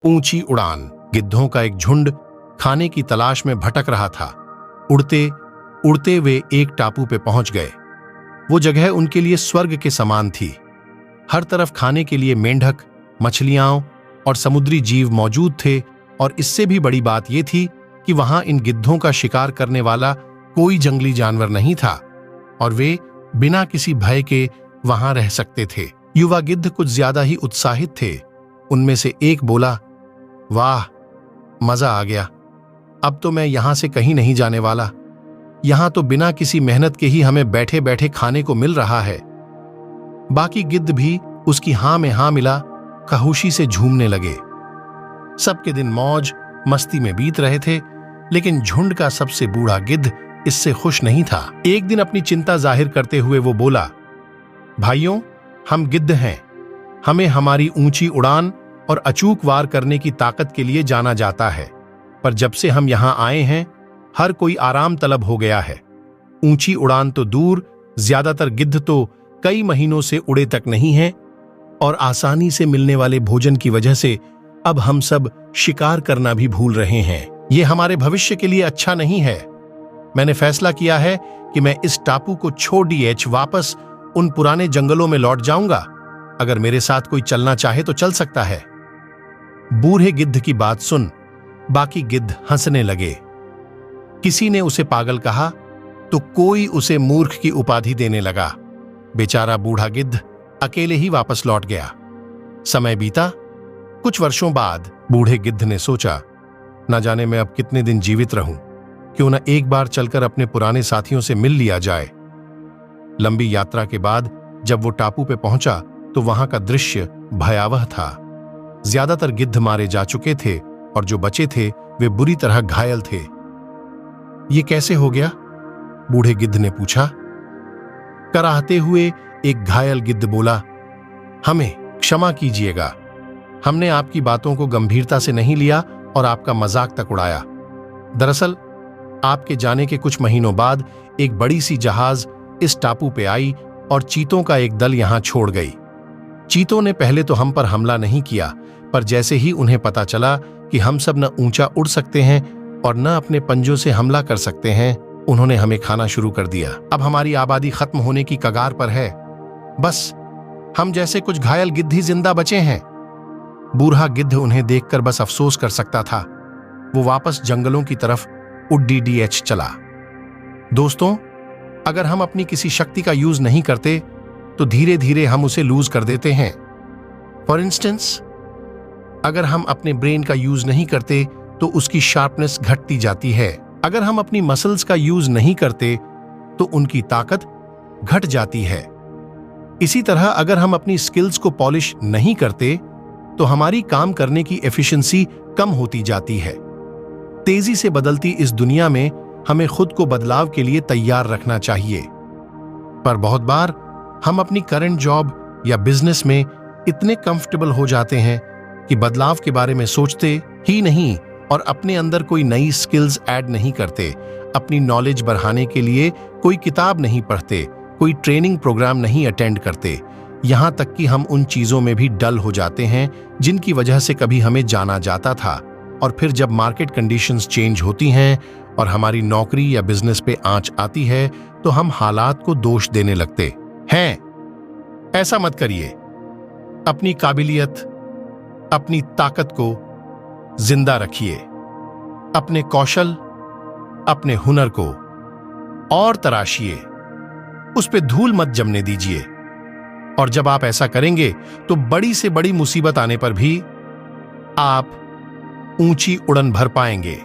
ऊंची उड़ान। गिद्धों का एक झुंड खाने की तलाश में भटक रहा था। उड़ते उड़ते वे एक टापू पे पहुंच गए। वो जगह उनके लिए स्वर्ग के समान थी। हर तरफ खाने के लिए मेंढक, मछलियां और समुद्री जीव मौजूद थे, और इससे भी बड़ी बात यह थी कि वहां इन गिद्धों का शिकार करने वाला कोई जंगली जानवर नहीं था और वे बिना किसी भय के वहां रह सकते थे। युवा गिद्ध कुछ ज्यादा ही उत्साहित थे। उनमें से एक बोला, वाह, मजा आ गया। अब तो मैं यहां से कहीं नहीं जाने वाला। यहां तो बिना किसी मेहनत के ही हमें बैठे बैठे खाने को मिल रहा है। बाकी गिद्ध भी उसकी हां में हां मिला खुशी से झूमने लगे। सबके दिन मौज मस्ती में बीत रहे थे, लेकिन झुंड का सबसे बूढ़ा गिद्ध इससे खुश नहीं था। एक दिन अपनी चिंता जाहिर करते हुए वो बोला, भाइयों, हम गिद्ध हैं। हमें हमारी ऊंची उड़ान और अचूक वार करने की ताकत के लिए जाना जाता है, पर जब से हम यहां आए हैं हर कोई आराम तलब हो गया है। ऊंची उड़ान तो दूर, ज्यादातर गिद्ध तो कई महीनों से उड़े तक नहीं हैं, और आसानी से मिलने वाले भोजन की वजह से अब हम सब शिकार करना भी भूल रहे हैं। ये हमारे भविष्य के लिए अच्छा नहीं है। मैंने फैसला किया है कि मैं इस टापू को छोड़ वापस उन पुराने जंगलों में लौट जाऊंगा। अगर मेरे साथ कोई चलना चाहे तो चल सकता है। बूढ़े गिद्ध की बात सुन बाकी गिद्ध हंसने लगे। किसी ने उसे पागल कहा तो कोई उसे मूर्ख की उपाधि देने लगा। बेचारा बूढ़ा गिद्ध अकेले ही वापस लौट गया। समय बीता। कुछ वर्षों बाद बूढ़े गिद्ध ने सोचा, न जाने मैं अब कितने दिन जीवित रहूं। क्यों न एक बार चलकर अपने पुराने साथियों से मिल लिया जाए। लंबी यात्रा के बाद जब वो टापू पे पहुंचा तो वहां का दृश्य भयावह था। ज्यादातर गिद्ध मारे जा चुके थे और जो बचे थे वे बुरी तरह घायल थे। ये कैसे हो गया? बूढ़े गिद्ध ने पूछा। कराहते हुए एक घायल गिद्ध बोला, हमें क्षमा कीजिएगा। हमने आपकी बातों को गंभीरता से नहीं लिया और आपका मजाक तक उड़ाया। दरअसल आपके जाने के कुछ महीनों बाद एक बड़ी सी जहाज इस टापू पे आई और चीतों का एक दल यहां छोड़ गई। चीतों ने पहले तो हम पर हमला नहीं किया, पर जैसे ही उन्हें पता चला कि हम सब न ऊंचा उड़ सकते हैं और न अपने पंजों से हमला कर सकते हैं, उन्होंने हमें खाना शुरू कर दिया। अब हमारी आबादी खत्म होने की कगार पर है। बस हम जैसे कुछ घायल गिद्ध ही जिंदा बचे हैं। बूढ़ा गिद्ध उन्हें देखकर बस अफसोस कर सकता था। वो वापस जंगलों की तरफ उड्डीडीएच चला। दोस्तों, अगर हम अपनी किसी शक्ति का यूज नहीं करते तो धीरे धीरे हम उसे लूज कर देते हैं। फॉर इंस्टेंस, अगर हम अपने ब्रेन का यूज नहीं करते तो उसकी शार्पनेस घटती जाती है। अगर हम अपनी मसल्स का यूज नहीं करते तो उनकी ताकत घट जाती है। इसी तरह अगर हम अपनी स्किल्स को पॉलिश नहीं करते तो हमारी काम करने की एफिशिएंसी कम होती जाती है। तेजी से बदलती इस दुनिया में हमें खुद को बदलाव के लिए तैयार रखना चाहिए, पर बहुत बार हम अपनी करंट जॉब या बिजनेस में इतने कंफर्टेबल हो जाते हैं कि बदलाव के बारे में सोचते ही नहीं और अपने अंदर कोई नई स्किल्स ऐड नहीं करते, अपनी नॉलेज बढ़ाने के लिए कोई किताब नहीं पढ़ते, कोई ट्रेनिंग प्रोग्राम नहीं अटेंड करते। यहां तक कि हम उन चीजों में भी डल हो जाते हैं जिनकी वजह से कभी हमें जाना जाता था, और फिर जब मार्केट कंडीशंस चेंज होती हैं और हमारी नौकरी या बिजनेस पे आंच आती है तो हम हालात को दोष देने लगते हैं। ऐसा मत करिए। अपनी काबिलियत, अपनी ताकत को जिंदा रखिए। अपने कौशल, अपने हुनर को और तराशिए, उस पे धूल मत जमने दीजिए। और जब आप ऐसा करेंगे तो बड़ी से बड़ी मुसीबत आने पर भी आप ऊंची उड़न भर पाएंगे।